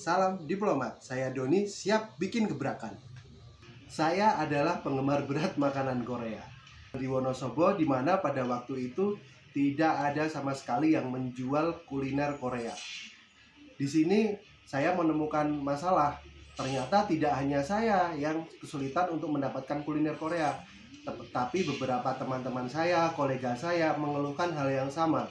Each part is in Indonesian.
Salam diplomat, saya Doni, siap bikin gebrakan. Saya adalah penggemar berat makanan Korea. Di Wonosobo, di mana pada waktu itu tidak ada sama sekali yang menjual kuliner Korea. Di sini saya menemukan masalah. Ternyata tidak hanya saya yang kesulitan untuk mendapatkan kuliner Korea, tapi beberapa teman-teman saya, kolega saya mengeluhkan hal yang sama.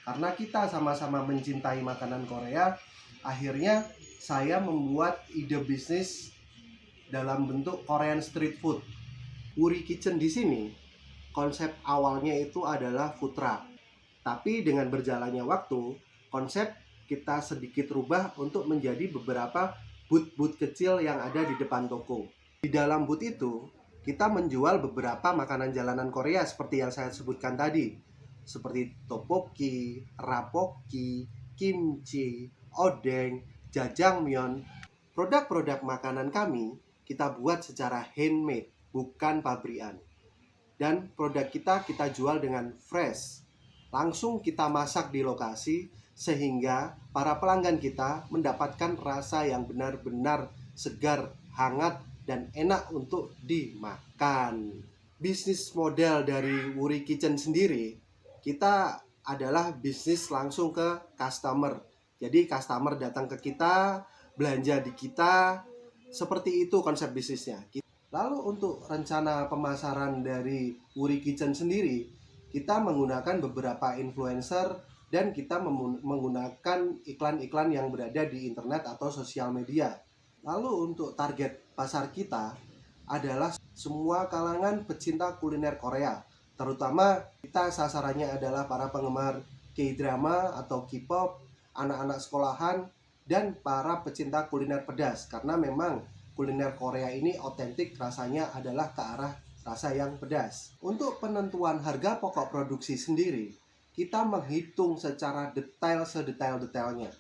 Karena kita sama-sama mencintai makanan Korea, akhirnya saya membuat ide bisnis dalam bentuk Korean street food. Wuri Kitchen di sini, konsep awalnya itu adalah food truck. Tapi dengan berjalannya waktu, konsep kita sedikit rubah untuk menjadi beberapa booth-booth kecil yang ada di depan toko. Di dalam booth itu, kita menjual beberapa makanan jalanan Korea seperti yang saya sebutkan tadi, seperti tteokbokki, rapoki, kimchi, odeng, jajangmyeon. Produk-produk makanan kami kita buat secara handmade, bukan pabrikan. Dan produk kita jual dengan fresh. Langsung kita masak di lokasi sehingga para pelanggan kita mendapatkan rasa yang benar-benar segar, hangat, dan enak untuk dimakan. Bisnis model dari Wuri Kitchen sendiri, kita adalah bisnis langsung ke customer. Jadi customer datang ke kita, belanja di kita, seperti itu konsep bisnisnya. Lalu untuk rencana pemasaran dari Wuri Kitchen sendiri, kita menggunakan beberapa influencer dan kita menggunakan iklan-iklan yang berada di internet atau sosial media. Lalu untuk target pasar kita adalah semua kalangan pecinta kuliner Korea. Terutama kita sasarannya adalah para penggemar K-drama atau K-pop, anak-anak sekolahan, dan para pecinta kuliner pedas. Karena memang kuliner Korea ini otentik, rasanya adalah ke arah rasa yang pedas. Untuk penentuan harga pokok produksi sendiri, kita menghitung secara detail sedetail-detailnya.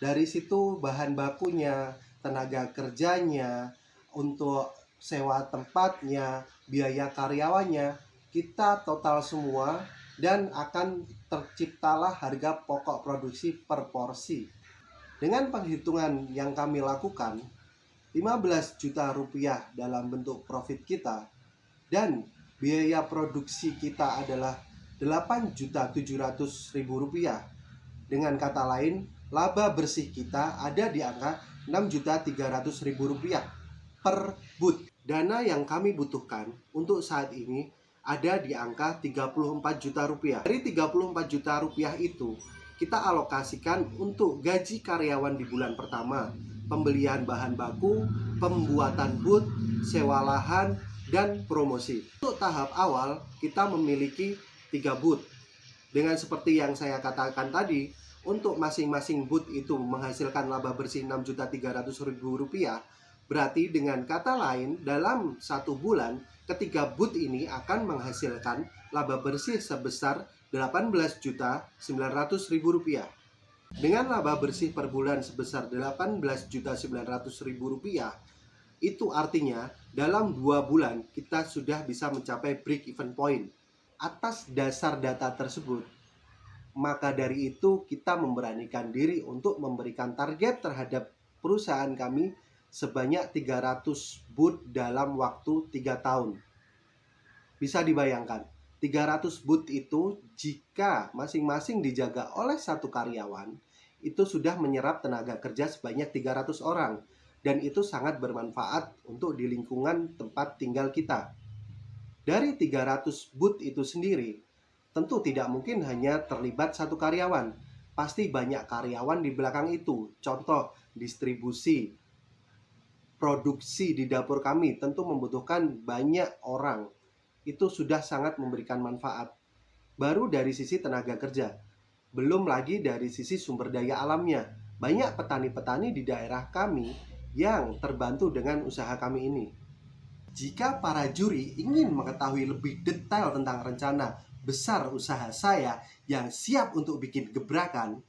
Dari situ bahan bakunya, tenaga kerjanya, untuk sewa tempatnya, biaya karyawannya, kita total semua dan akan terciptalah harga pokok produksi per porsi. Dengan penghitungan yang kami lakukan, 15 juta rupiah dalam bentuk profit kita, dan biaya produksi kita adalah 8.700.000 rupiah. Dengan kata lain, laba bersih kita ada di angka 6.300.000 rupiah per booth. Dana yang kami butuhkan untuk saat ini ada di angka 34 juta rupiah. Dari 34 juta rupiah itu, kita alokasikan untuk gaji karyawan di bulan pertama, pembelian bahan baku, pembuatan booth, sewa lahan, dan promosi. Untuk tahap awal, kita memiliki 3 booth. Dengan seperti yang saya katakan tadi, untuk masing-masing booth itu menghasilkan laba bersih 6.300.000 rupiah. Berarti dengan kata lain, dalam 1 bulan, ketiga booth ini akan menghasilkan laba bersih sebesar 18.900.000 rupiah. Dengan laba bersih per bulan sebesar 18.900.000 rupiah, itu artinya dalam 2 bulan kita sudah bisa mencapai break even point. Atas dasar data tersebut, maka dari itu kita memberanikan diri untuk memberikan target terhadap perusahaan kami sebanyak 300 booth dalam waktu 3 tahun. Bisa dibayangkan, 300 booth itu jika masing-masing dijaga oleh 1 karyawan, itu sudah menyerap tenaga kerja sebanyak 300 orang. Dan itu sangat bermanfaat untuk di lingkungan tempat tinggal kita. Dari 300 booth itu sendiri, tentu tidak mungkin hanya terlibat 1 karyawan. Pasti banyak karyawan di belakang itu. Contoh, distribusi, produksi di dapur kami tentu membutuhkan banyak orang. Itu sudah sangat memberikan manfaat. Baru dari sisi tenaga kerja. Belum lagi dari sisi sumber daya alamnya. Banyak petani-petani di daerah kami yang terbantu dengan usaha kami ini. Jika para juri ingin mengetahui lebih detail tentang rencana besar usaha saya yang siap untuk bikin gebrakan,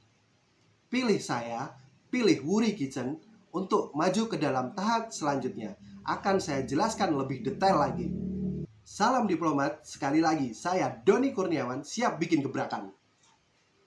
pilih saya, pilih Wuri Kitchen untuk maju ke dalam tahap selanjutnya. Akan saya jelaskan lebih detail lagi. Salam diplomat, sekali lagi saya Doni Kurniawan, siap bikin gebrakan.